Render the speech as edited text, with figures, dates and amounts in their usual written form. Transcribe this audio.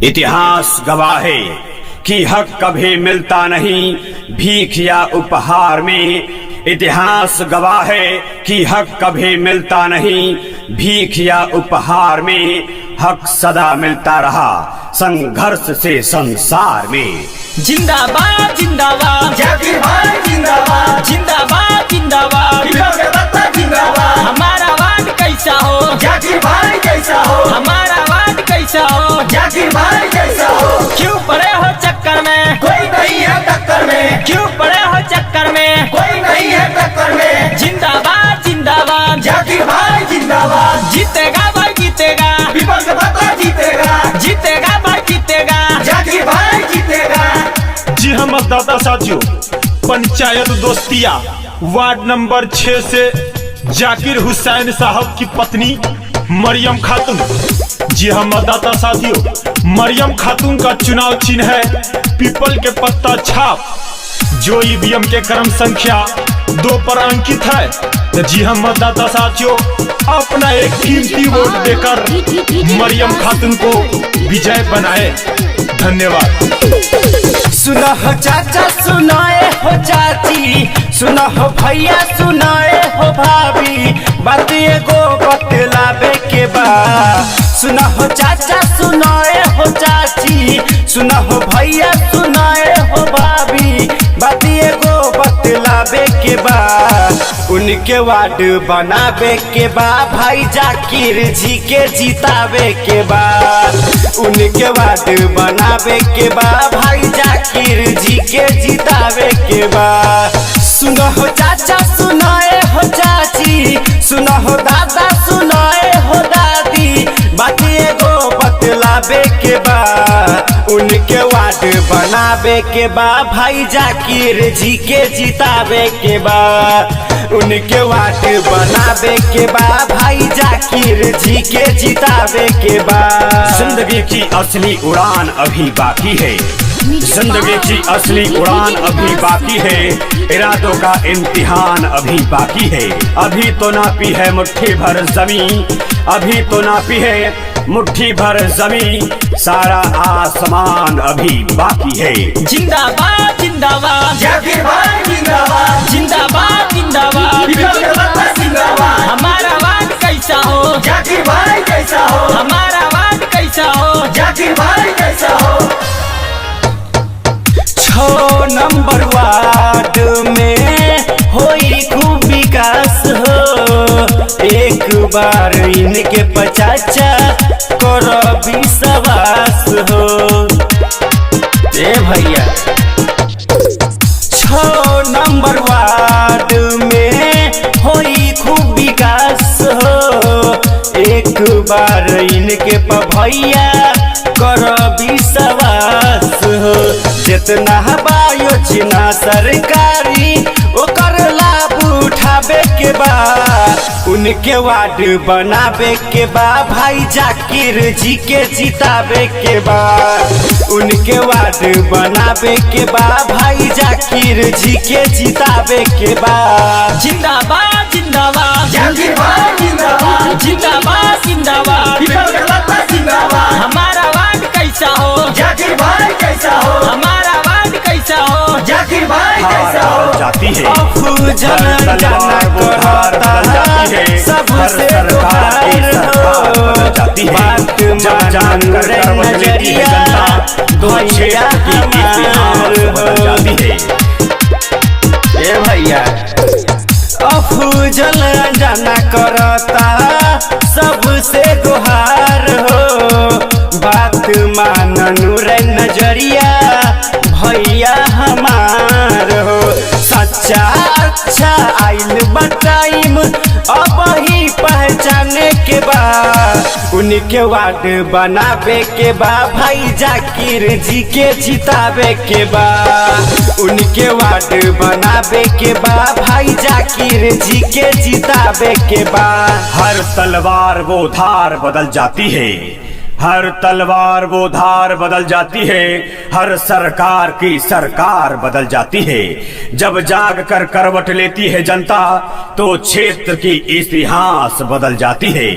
इतिहास गवाह है कि हक कभी मिलता नहीं भीख या उपहार में। इतिहास गवाह है कि हक कभी मिलता नहीं भीख या उपहार में। हक सदा मिलता रहा संघर्ष से संसार में। जिंदाबाद जिंदाबाद जाकिर भाई जिंदाबाद, जिंदाबाद जिंदाबाद विकास के बत्ता जिंदाबाद। हमारा वार्ड कैसा हो, जाकिर भाई कैसा हो, हमारा वार्ड कैसा हो, जाकिर भाई कैसा हो। क्यों पड़े हो चक्कर में, कोई नहीं है टक्कर में, क्यों पड़े हो चक्कर में, कोई नहीं है टक्कर में। जिंदाबाद जिंदाबाद जाकिर भाई जिंदाबाद, जीतेगा भाई जीतेगा, विकास के बत्ता जीतेगा, जीतेगा भाई जीतेगा। जाकिर भाई जीतेगा। जी हाँ मतदाता साथियों, पंचायत दोस्तिया वार्ड नंबर 6 से जाकिर हुसैन साहब की पत्नी मरियम खातून। जी हाँ मतदाता साथियों, मरियम खातून का चुनाव चिन्ह है पीपल के पत्ता छाप, जो ईवीएम के क्रम संख्या 2 पर अंकित है। तो जी हाँ मतदाता साथियों, अपना एक कीमती वोट देकर मरियम खातून को विजय बनाए। धन्यवाद। सुनो हो चाचा सुनाए हो चाची, सुनो हो भैया सुनाए हो भाभी, बात एगो बतलावे के बा। सुनो हो चाचा सुनाए हो चाची, सुनो हो भैया सुनाए हो भाभी, बात एगो बतलावे के बा। उनके वार्ड बनावे के बा, भाई जाकिर जी के जितावे के बा। उनके वार्ड बनावे के बा, भाई जाकिर जी के जितावे के बा। सुनो हो चाचा सुनाए हो चाची, सुनो हो दादा सुनाए हो दादी, बात एगो बतलावे के बा। उनके वार्ड बनावे के बा, भाई जाकिर जी के जितावे के बा। उनके वार्ड बनावे के बा, भाई जाकिर जी के जितावे के बा। जिंदगी की असली उड़ान अभी बाकी है, जिंदगी की असली उड़ान अभी बाकी है। इरादों का इम्तिहान अभी बाकी है। अभी तो नापी है मुट्ठी भर जमीन, अभी तो नापी है मुट्ठी भर जमीन, सारा आसमान अभी बाकी है। जिंदाबाद जिंदाबाद जाकिर भाई जिंदाबाद, जिंदाबाद जिंदाबाद विकास के बत्ता जिंदाबाद। हमारा वार्ड कैसा हो, जाकिर भाई कैसा हो, हमारा वार्ड कैसा हो, जाकिर भाई कैसा हो। 6 नंबर वार्ड में होई खूब विकास हो। एक बार इनके पचाचा करो विश्वास हो। ए भैया 6 नंबर वार्ड में होई खूब विकास हो। एक बार इनके भैया करो विश्वास हो। जितना बा योजना सरकारी ओकर लाभ उठावे के बा। उनके वार्ड बनावे के बा, भाई जाकिर जी के जितावे के बा। उनके वार्ड बनावे के बा, भाई जाकिर जी के जितावे के बा। जिंदाबाद जिंदाबाद जाकिर भाई जिंदाबाद, जिंदाबाद जिंदाबाद विकास के बत्ता जिंदाबाद। हमारा वार्ड कैसा हो, जाकिर भाई कैसा हो, हमारा वार्ड कैसा हो, जाकिर भाई कैसा हो। जाती है जाना करता सबसे गुहार हो। जाती है बात जब जान कर करवट लेती है जनता, दो क्षेत्र की इतिहास बदल जाती है। ए भैया अफूजल जाना करता सबसे गुहार हो। बात माननु रे नजरिया भैया हमार हो। सच्चा अच्छा आइल बटाइम अब ही पहचाने के बा। उनके वार्ड बनावे के बा, भाई जाकिर जी के जितावे के बा। उनके वार्ड बनावे के बा, भाई जाकिर जी के जितावे के बा। हर तलवार वो धार बदल जाती है, हर तलवार वो धार बदल जाती है। हर सरकार की सरकार बदल जाती है। जब जाग कर करवट लेती है जनता, तो क्षेत्र की इतिहास बदल जाती है।